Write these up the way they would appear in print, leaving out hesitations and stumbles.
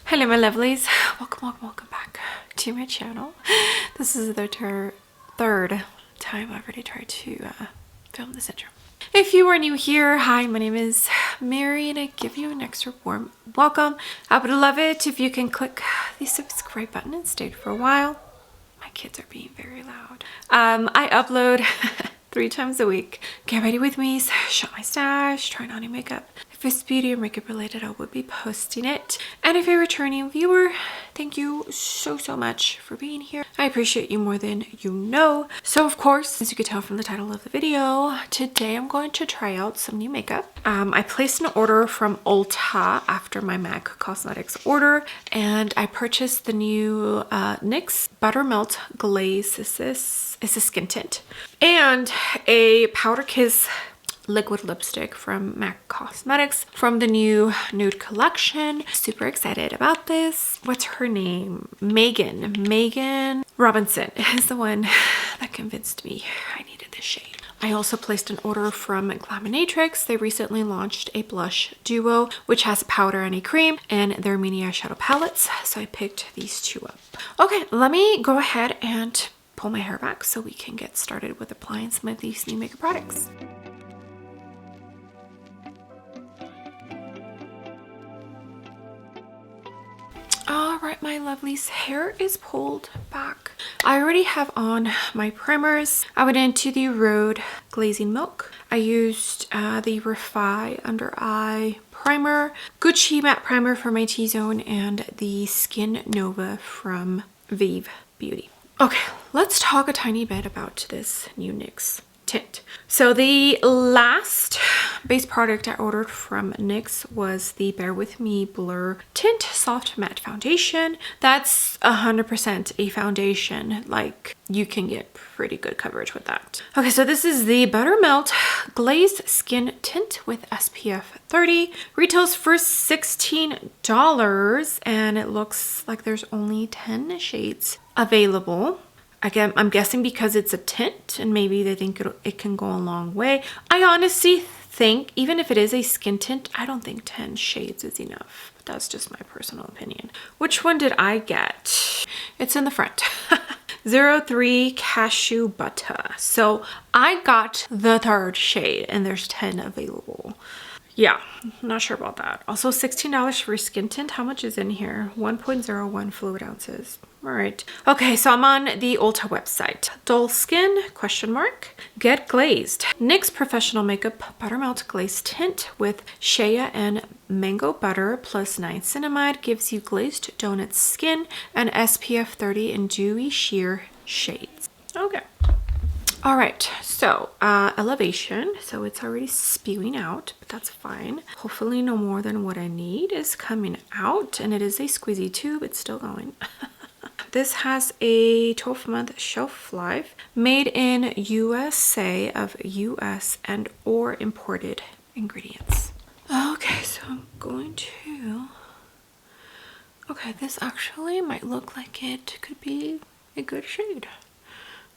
Hello my lovelies, welcome back to my channel. This is the third time I've already tried to film this intro. If you are new here, hi, my name is Mary and I give you an extra warm welcome. I would love it if you can click the subscribe button and stay for a while. My kids are being very loud. I upload 3 times a week. Get ready with me, shop my stash, try on any makeup. If it's beauty or makeup related, I will be posting it. And if you're a returning viewer, thank you so much for being here. I appreciate you more than you know. So of course, as you could tell from the title of the video, today I'm going to try out some new makeup. I placed an order from Ulta after my MAC Cosmetics order, and I purchased the new NYX Buttermelt Glaze. This is a skin tint, and a Powder Kiss liquid lipstick from MAC Cosmetics from the new nude collection. Super excited about this. What's her name? Megan Robinson is the one that convinced me I needed this shade. I also placed an order from Glaminatrix. They recently launched a blush duo which has a powder and a cream and their mini eyeshadow palettes, so I picked these two up. Okay, let me go ahead and pull my hair back so we can get started with applying some of these new makeup products. All right, my lovelies, hair is pulled back. I already have on my primers. I went into the Rhode Glazing Milk. I used the Refi Under Eye Primer, Gucci Matte Primer for my T-zone, and the Skin Nova from Vive Beauty. Okay, let's talk a tiny bit about this new NYX tint. So the last base product I ordered from NYX was the Bear With Me Blur Tint Soft Matte Foundation. That's 100% a foundation. Like, you can get pretty good coverage with that. Okay, so this is the Buttermelt Glazed Skin Tint with SPF 30. Retails for $16 and it looks like there's only 10 shades available. Again, I'm guessing because it's a tint and maybe they think it can go a long way. I honestly think, even if it is a skin tint, I don't think 10 shades is enough. But that's just my personal opinion. Which one did I get? It's in the front. 03 Cashew Butter. So I got the 3rd shade and there's 10 available. Yeah, not sure about that. Also $16 for skin tint. How much is in here? 1.01 fluid ounces. All right. Okay, so I'm on the Ulta website. Dull skin, question mark. Get glazed. NYX Professional Makeup Buttermelt Glaze Tint with shea and mango butter plus niacinamide gives you glazed donut skin and SPF 30 in dewy sheer shades. Okay. All right, so elevation, so it's already spewing out, but that's fine. Hopefully no more than what I need is coming out, and it is a squeezy tube. It's still going. This has a 12-month shelf life, made in USA of US and or imported ingredients. Okay, so I'm going to, okay, this actually might look like it could be a good shade.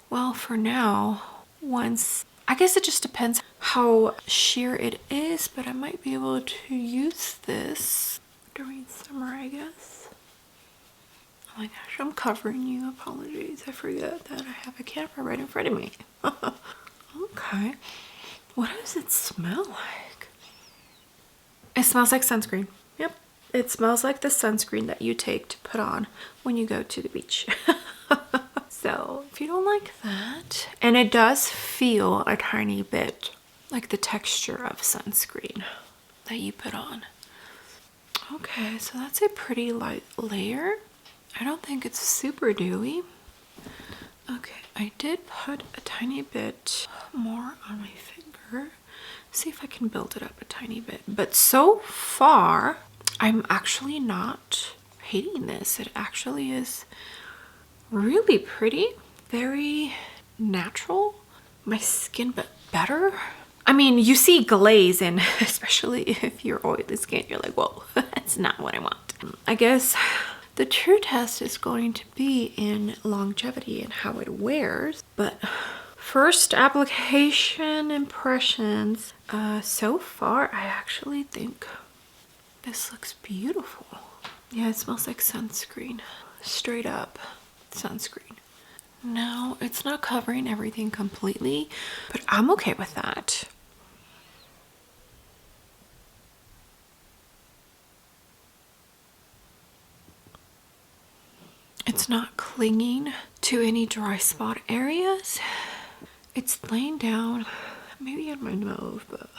Well, for now, I guess it just depends how sheer it is, but I might be able to use this during summer, I guess. Oh my gosh, I'm covering you. Apologies. I forget that I have a camera right in front of me. Okay. What does it smell like? It smells like sunscreen. Yep. It smells like the sunscreen that you take to put on when you go to the beach. So if you don't like that, and it does feel a tiny bit like the texture of sunscreen that you put on. Okay, so that's a pretty light layer. I don't think it's super dewy. Okay, I did put a tiny bit more on my finger. See if I can build it up a tiny bit. But so far, I'm actually not hating this. It actually is really pretty, very natural. My skin, but better. I mean, you see glaze, and especially if you're oily skin, you're like, whoa, that's not what I want. I guess the true test is going to be in longevity and how it wears. But first application impressions, so far, I actually think this looks beautiful. Yeah, it smells like sunscreen. Straight up sunscreen. No, it's not covering everything completely, but I'm okay with that. It's not clinging to any dry spot areas. It's laying down maybe in my nose, but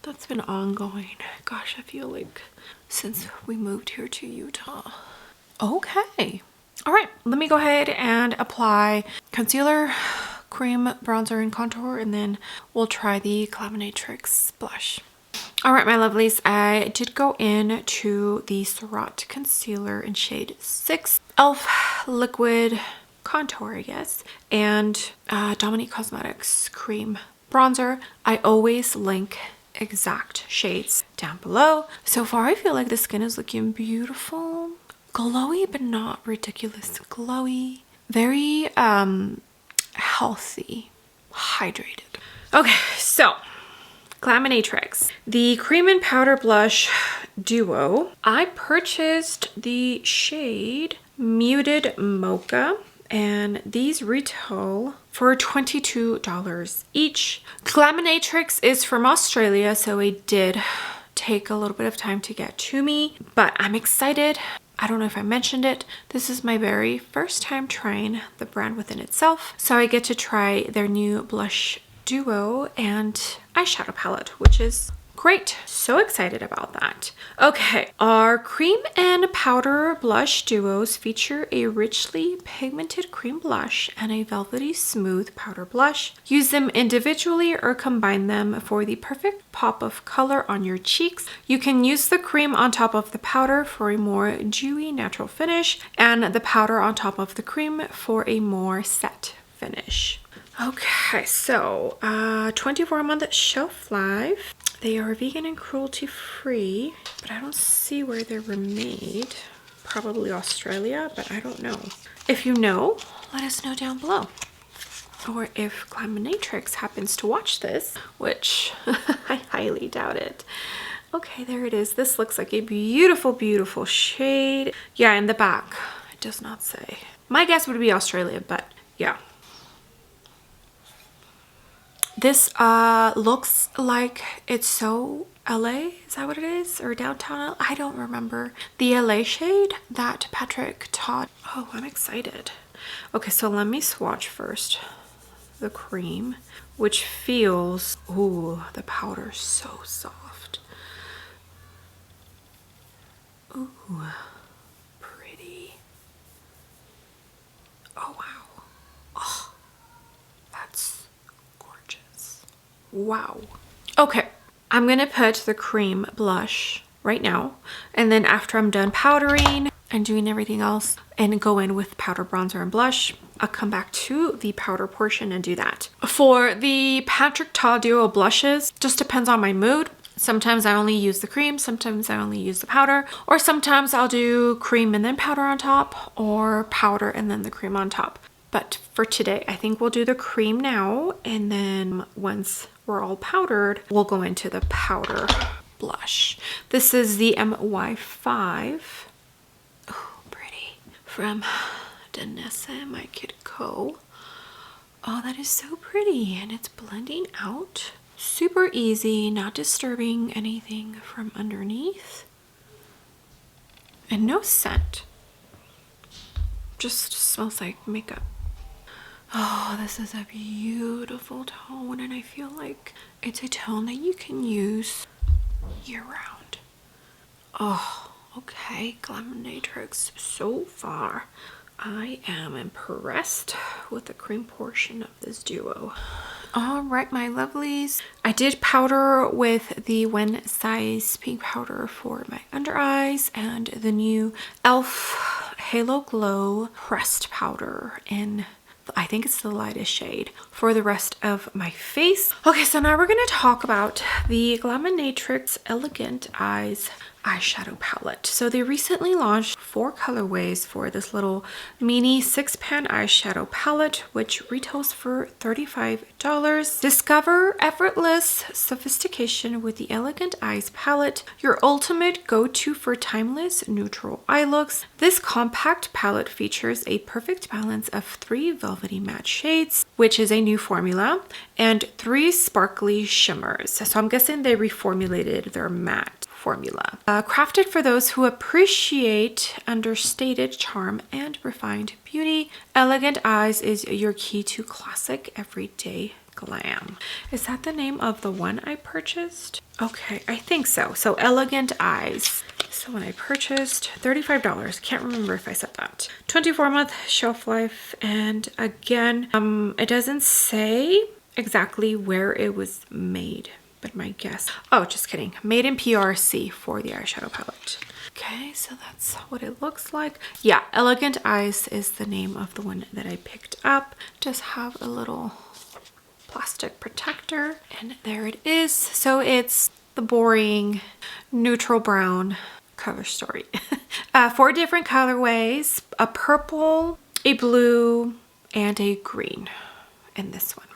that's been ongoing. Gosh, I feel like since we moved here to Utah. Okay. All right, let me go ahead and apply concealer, cream, bronzer, and contour, and then we'll try the Glaminatrix blush. All right, my lovelies, I did go in to the Surratt concealer in shade 6, e.l.f. liquid contour, I guess, and Dominique Cosmetics cream bronzer. I always link exact shades down below. So far, I feel like the skin is looking beautiful. Glowy, but not ridiculous glowy. Very healthy, hydrated. Okay, so Glaminatrix, the cream and powder blush duo. I purchased the shade Muted Mocha, and these retail for $22 each. Glaminatrix is from Australia, so it did take a little bit of time to get to me, but I'm excited. I don't know if I mentioned it. This is my very first time trying the brand within itself, so I get to try their new blush duo and eyeshadow palette, which is great. So excited about that. Okay, our cream and powder blush duos feature a richly pigmented cream blush and a velvety smooth powder blush. Use them individually or combine them for the perfect pop of color on your cheeks. You can use the cream on top of the powder for a more dewy natural finish, and the powder on top of the cream for a more set finish. Okay, so 24-month shelf life. They are vegan and cruelty free, but I don't see where they were made. Probably Australia, but I don't know. If you know, let us know down below. Or if Glaminatrix happens to watch this, which I highly doubt it. Okay, there it is. This looks like a beautiful, beautiful shade. Yeah, in the back, it does not say. My guess would be Australia, but yeah. This looks like it's so LA, is that what it is? Or downtown LA? I don't remember. The LA shade that Patrick taught. Oh, I'm excited. Okay, so let me swatch first the cream, which feels, ooh, the powder's so soft. Ooh, pretty. Oh, wow. Oh, that's wow. Okay, I'm gonna put the cream blush right now, and then after I'm done powdering and doing everything else and go in with powder, bronzer, and blush, I'll come back to the powder portion and do that. For the Patrick Ta Duo blushes, just depends on my mood. Sometimes I only use the cream, sometimes I only use the powder, or sometimes I'll do cream and then powder on top, or powder and then the cream on top. But for today, I think we'll do the cream now, and then once we're all powdered, we'll go into the powder blush. This is the MY5. Oh, pretty. From Danessa and My Kid Co. Oh, that is so pretty, and it's blending out. Super easy, not disturbing anything from underneath. And no scent. Just smells like makeup. Oh, this is a beautiful tone, and I feel like it's a tone that you can use year-round. Oh, okay, Glaminatrix. So far, I am impressed with the cream portion of this duo. All right, my lovelies. I did powder with the One Size pink powder for my under eyes and the new e.l.f. Halo Glow pressed powder in, I think it's the lightest shade, for the rest of my face. Okay, so now we're going to talk about the Glaminatrix Elegant Eyes eyeshadow palette. So they recently launched 4 colorways for this little mini 6-pan eyeshadow palette, which retails for $35. Discover effortless sophistication with the Elegant Eyes palette, your ultimate go-to for timeless neutral eye looks. This compact palette features a perfect balance of 3 velvety matte shades, which is a new formula, and 3 sparkly shimmers. So I'm guessing they reformulated their matte formula. Crafted for those who appreciate understated charm and refined beauty, Elegant Eyes is your key to classic everyday glam. Is that the name of the one I purchased? Okay, I think so. So Elegant Eyes. So when I purchased, $35. Can't remember if I said that. 24-month shelf life. And again, it doesn't say exactly where it was made, but my guess, oh, just kidding, made in PRC for the eyeshadow palette. Okay, so that's what it looks like. Yeah, Elegant Eyes is the name of the one that I picked up. Just have a little plastic protector, and there it is. So it's the boring neutral brown cover story. 4 different colorways, a purple, a blue, and a green in this one.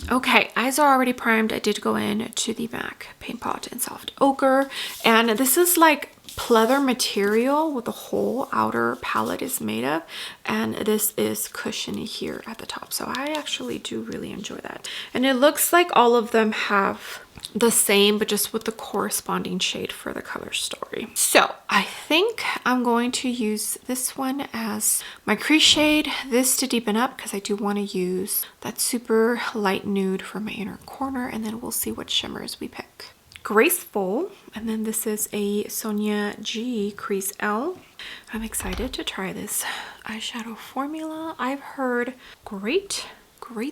Okay, eyes are already primed. I did go in to the MAC Paint Pot in Soft Ochre, and this is like pleather material what the whole outer palette is made of, and this is cushiony here at the top, so I actually do really enjoy that. And it looks like all of them have the same, but just with the corresponding shade for the color story. So I think I'm going to use this one as my crease shade, this to deepen up, because I do want to use that super light nude for my inner corner, and then we'll see what shimmers we pick. Graceful, and then this is a Sonia G Crease L. I'm excited to try this eyeshadow formula. I've heard great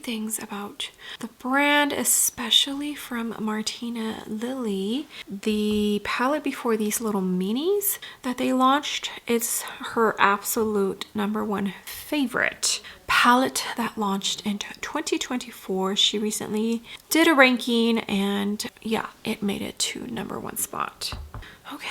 things about the brand, especially from Martina Lily. The palette before these little minis that they launched, it's her absolute #1 favorite palette that launched in 2024. She recently did a ranking, and yeah, it made it to #1 spot. Okay,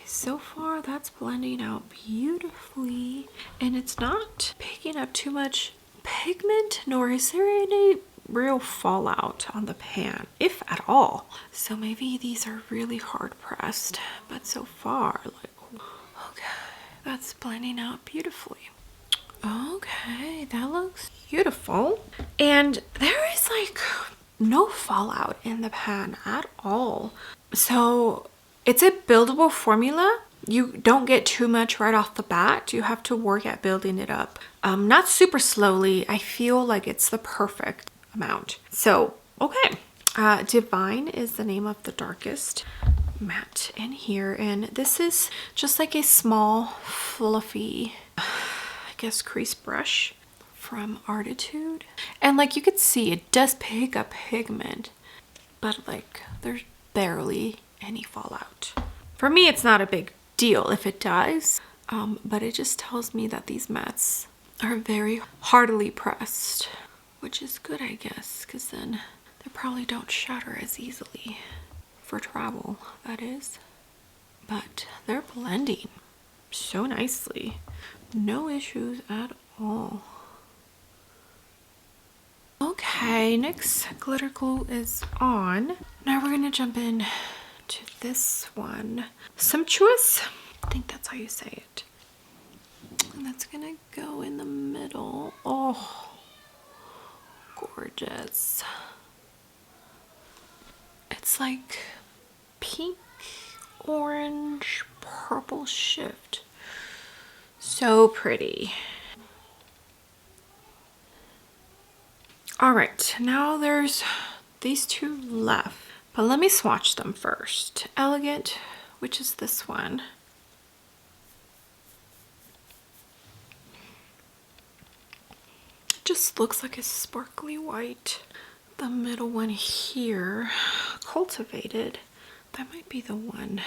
so far that's blending out beautifully, and it's not picking up too much pigment, nor is there any real fallout on the pan, if at all. So maybe these are really hard pressed, but so far, like, okay, that's blending out beautifully. Okay, that looks beautiful. And there is like no fallout in the pan at all. So it's a buildable formula. You don't get too much right off the bat. You have to work at building it up. Not super slowly. I feel like it's the perfect amount. So, okay. Divine is the name of the darkest matte in here. And this is just like a small, fluffy, I guess, crease brush from Artitude. And like you could see, it does pick up pigment, but like there's barely any fallout. For me, it's not a big deal if it does, but it just tells me that these mattes are very hardily pressed, which is good, I guess, because then they probably don't shatter as easily for travel, that is. But they're blending so nicely. No issues at all. Okay, NYX glitter glue is on. Now we're gonna jump in to this one. Sumptuous, I think that's how you say it. And that's gonna go in the middle. Oh, gorgeous. It's like pink, orange, purple shift. So pretty. All right, now there's these 2 left, but let me swatch them first. Elegant, which is this one. Just looks like a sparkly white. The middle one here, Cultivated, that might be the one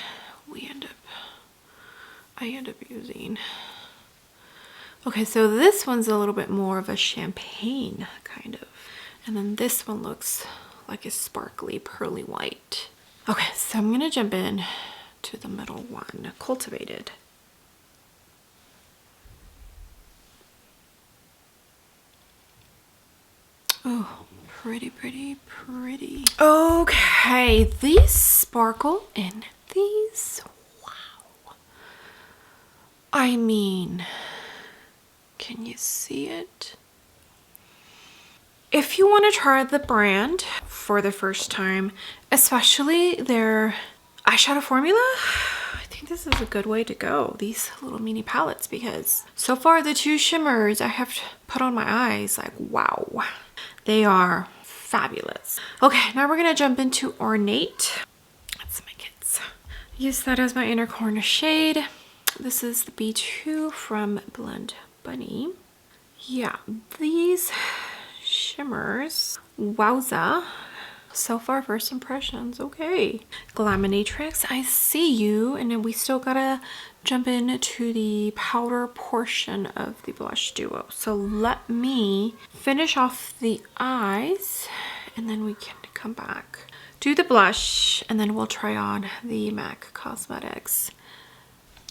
I end up using. Okay, so this one's a little bit more of a champagne kind of, and then this one looks like a sparkly pearly white. Okay, so I'm gonna jump in to the middle one, Cultivated. Oh, pretty, pretty, pretty. Okay, these sparkle in these. Wow. I mean, can you see it? If you want to try the brand for the first time, especially their eyeshadow formula, I think this is a good way to go. These little mini palettes, because so far the two shimmers I have put on my eyes, like, wow, they are fabulous. Okay, now we're gonna jump into Ornate. That's my kids. Use that as my inner corner shade. This is the B2 from Blend Bunny. Yeah, these shimmers, wowza. So far, first impressions, okay. Glaminatrix, I see you. And then we still gotta jump into the powder portion of the blush duo. So let me finish off the eyes and then we can come back, do the blush, and then we'll try on the MAC Cosmetics.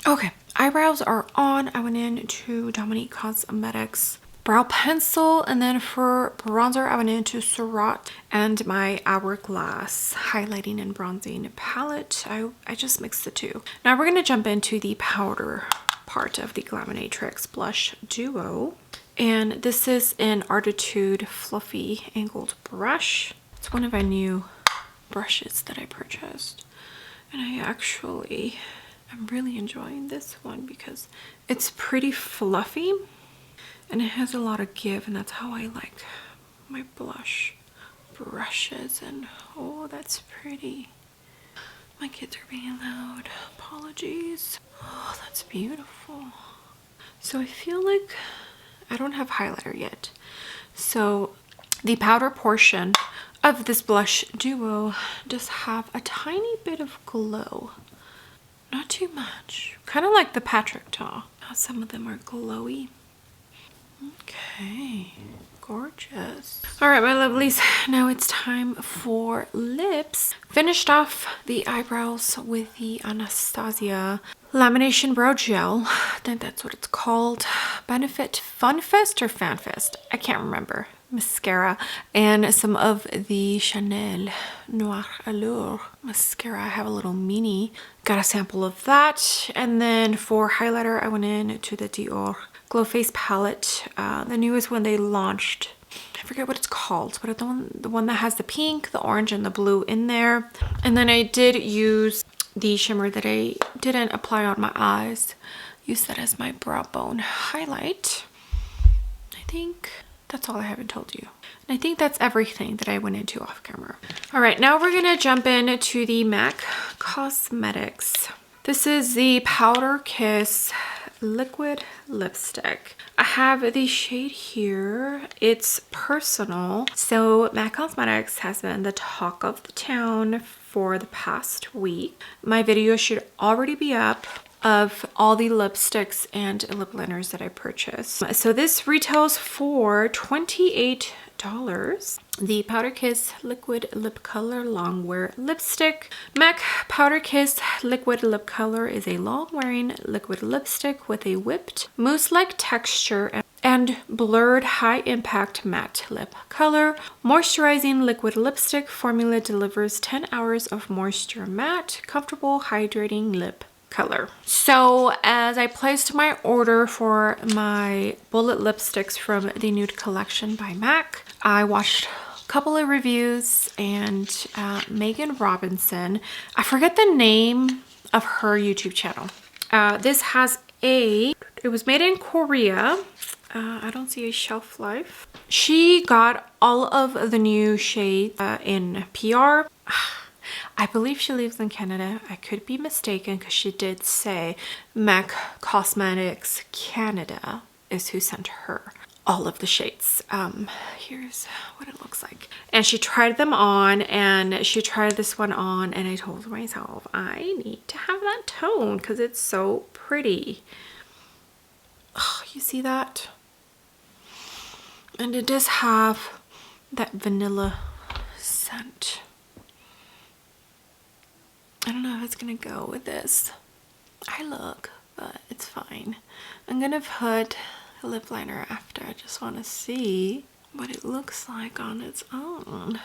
Okay, eyebrows are on. I went into Dominique Cosmetics brow pencil, and then for bronzer I went into Surratt and my Hourglass highlighting and bronzing palette. I just mixed the two. Now we're going to jump into the powder part of the Glaminatrix blush duo, and this is an Artitude fluffy angled brush. It's one of my new brushes that I purchased, and I'm really enjoying this one because it's pretty fluffy and it has a lot of give, and that's how I like my blush brushes. And oh, that's pretty. My kids are being loud. Apologies. Oh, that's beautiful. So I feel like I don't have highlighter yet. So the powder portion of this blush duo does have a tiny bit of glow. Not too much. Kind of like the Patrick Ta. How some of them are glowy. Okay, gorgeous. All right, my lovelies, now it's time for lips. Finished off the eyebrows with the Anastasia Lamination Brow Gel. I think that's what it's called. Benefit Funfest or Fanfest? I can't remember. Mascara, and some of the Chanel Noir Allure mascara. I have a little mini. Got a sample of that. And then for highlighter, I went in to the Dior Glow Face palette, the newest one they launched. I forget what it's called, but it's the one that has the pink, the orange, and the blue in there. And then I did use the shimmer that I didn't apply on my eyes. Use that as my brow bone highlight. I think that's all I haven't told you. And I think that's everything that I went into off camera. All right, now we're gonna jump into the MAC Cosmetics. This is the Powder Kiss liquid lipstick. I have the shade here. It's Personal. So MAC Cosmetics has been the talk of the town for the past week. My video should already be up of all the lipsticks and lip liners that I purchased. So this retails for $28. The Powder Kiss Liquid Lip Color Longwear Lipstick. MAC Powder Kiss Liquid Lip Color is a long-wearing liquid lipstick with a whipped mousse-like texture and blurred high-impact matte lip color. Moisturizing liquid lipstick formula delivers 10 hours of moisture matte, comfortable, hydrating lip color. So as I placed my order for my bullet lipsticks from the Nude Collection by MAC, I watched a couple of reviews, and Megan Robinson, I forget the name of her YouTube channel. This has it was made in Korea. I don't see a shelf life. She got all of the new shades in PR. I believe she lives in Canada. I could be mistaken because she did say MAC Cosmetics Canada is who sent her all of the shades. Here's what it looks like. And she tried them on, and she tried this one on, and I told myself I need to have that tone because it's so pretty. Oh, you see that? And it does have that vanilla scent. I don't know if it's gonna go with this eye look, but it's fine. I'm gonna put a lip liner after. I just want to see what it looks like on its own.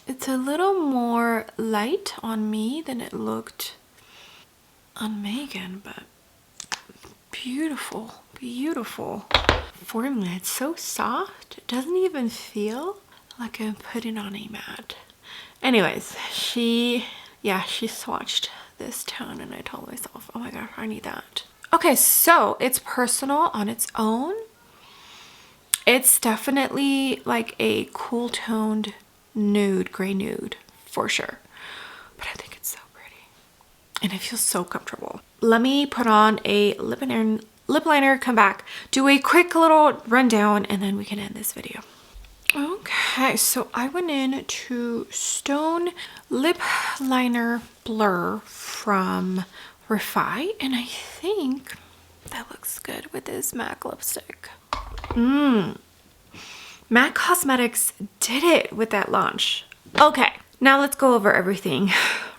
It's a little more light on me than it looked on Megan, but beautiful, beautiful formula. It's so soft. It doesn't even feel like I'm putting on a matte. Anyways, she swatched this tone and I told myself, oh my god, I need that. Okay, so it's personal on its own. It's definitely like a cool toned nude, gray nude for sure. But I think it's so pretty and it feels so comfortable. Let me put on a lip liner, come back, do a quick little rundown, and then we can end this video. Okay, so I went in to Stone Lip Liner Blur from Refi, and I think that looks good with this MAC lipstick. MAC Cosmetics did it with that launch. Okay, now let's go over everything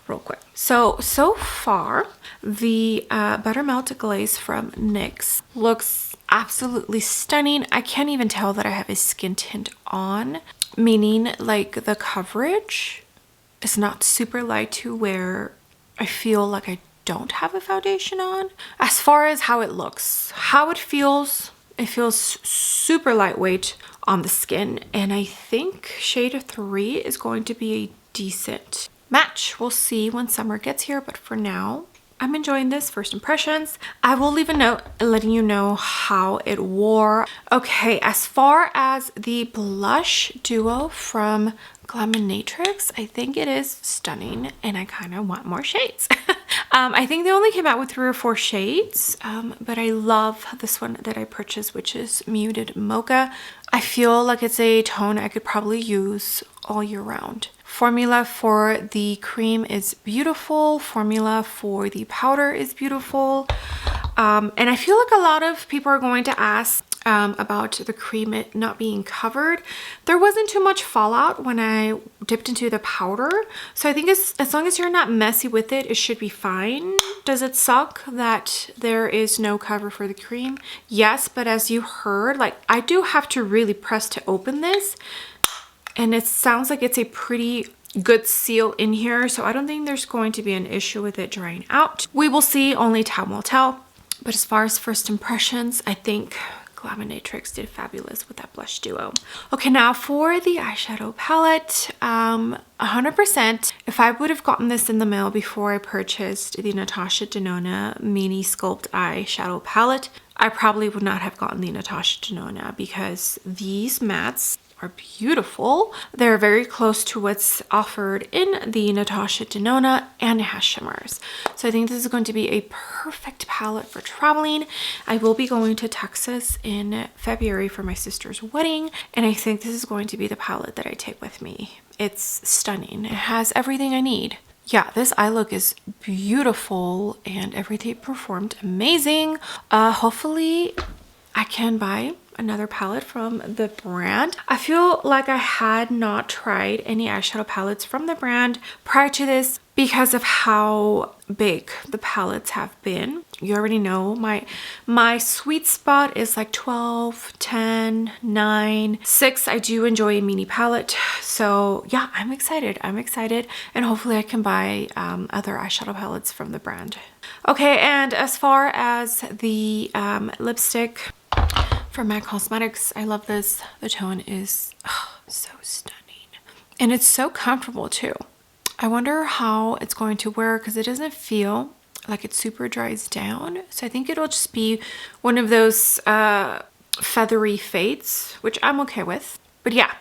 real quick. So far, the Buttermelt Glaze from NYX looks absolutely stunning. I can't even tell that I have a skin tint on, meaning like the coverage is not super light to where I feel like I don't have a foundation on. As far as how it looks, how it feels super lightweight on the skin, and I think shade 3 is going to be a decent match. We'll see when summer gets here, but for now I'm enjoying this. First impressions. I will leave a note letting you know how it wore. Okay, as far as the blush duo from Glaminatrix, I think it is stunning and I kind of want more shades. I think they only came out with 3 or 4 shades, but I love this one that I purchased, which is Muted Mocha. I feel like it's a tone I could probably use all year round. Formula for the cream is beautiful. Formula for the powder is beautiful. And I feel like a lot of people are going to ask about the cream not being covered. There wasn't too much fallout when I dipped into the powder. So I think as long as you're not messy with it, it should be fine. Does it suck that there is no cover for the cream? Yes, but as you heard, like I do have to really press to open this. And it sounds like it's a pretty good seal in here. So I don't think there's going to be an issue with it drying out. We will see, only time will tell. But as far as first impressions, I think Glaminatrix did fabulous with that blush duo. Okay, now for the eyeshadow palette, 100%, if I would have gotten this in the mail before I purchased the Natasha Denona Mini Sculpt eyeshadow palette, I probably would not have gotten the Natasha Denona because these mattes are beautiful. They're very close to what's offered in the Natasha Denona, and it has shimmers. So I think this is going to be a perfect palette for traveling. I will be going to Texas in February for my sister's wedding, and I think this is going to be the palette that I take with me. It's stunning. It has everything I need. Yeah, this eye look is beautiful and everything performed amazing. Hopefully I can buy another palette from the brand. I feel like I had not tried any eyeshadow palettes from the brand prior to this because of how big the palettes have been. You already know my sweet spot is like 12, 10, 9, 6. I do enjoy a mini palette. So yeah, I'm excited. And hopefully I can buy other eyeshadow palettes from the brand. Okay, and as far as the lipstick from MAC Cosmetics, I love this. The tone is so stunning. And it's so comfortable too. I wonder how it's going to wear because it doesn't feel like it super dries down. So I think it'll just be one of those feathery fades, which I'm okay with. But yeah,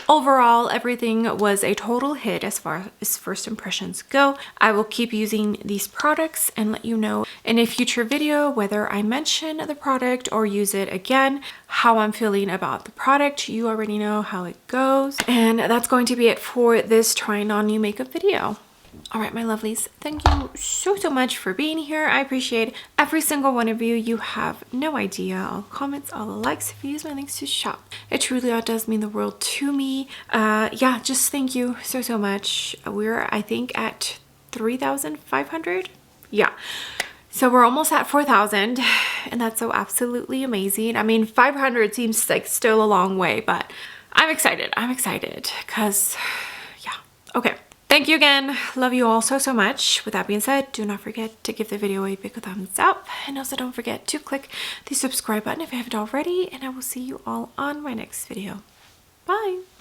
overall, everything was a total hit as far as first impressions go. I will keep using these products and let you know in a future video whether I mention the product or use it again, how I'm feeling about the product. You already know how it goes. And that's going to be it for this trying on new makeup video. All right, my lovelies, thank you so much for being here. I appreciate every single one of you. You have no idea. All the comments, all the likes, if you use my links to shop. It truly does mean the world to me. Yeah, just thank you so much. We're, I think, at 3,500. Yeah. So we're almost at 4,000 and that's so absolutely amazing. I mean, 500 seems like still a long way, but I'm excited. I'm excited because yeah. Okay. Thank you again. Love you all so, so much. With that being said, do not forget to give the video a big thumbs up. And also don't forget to click the subscribe button if you haven't already. And I will see you all on my next video. Bye.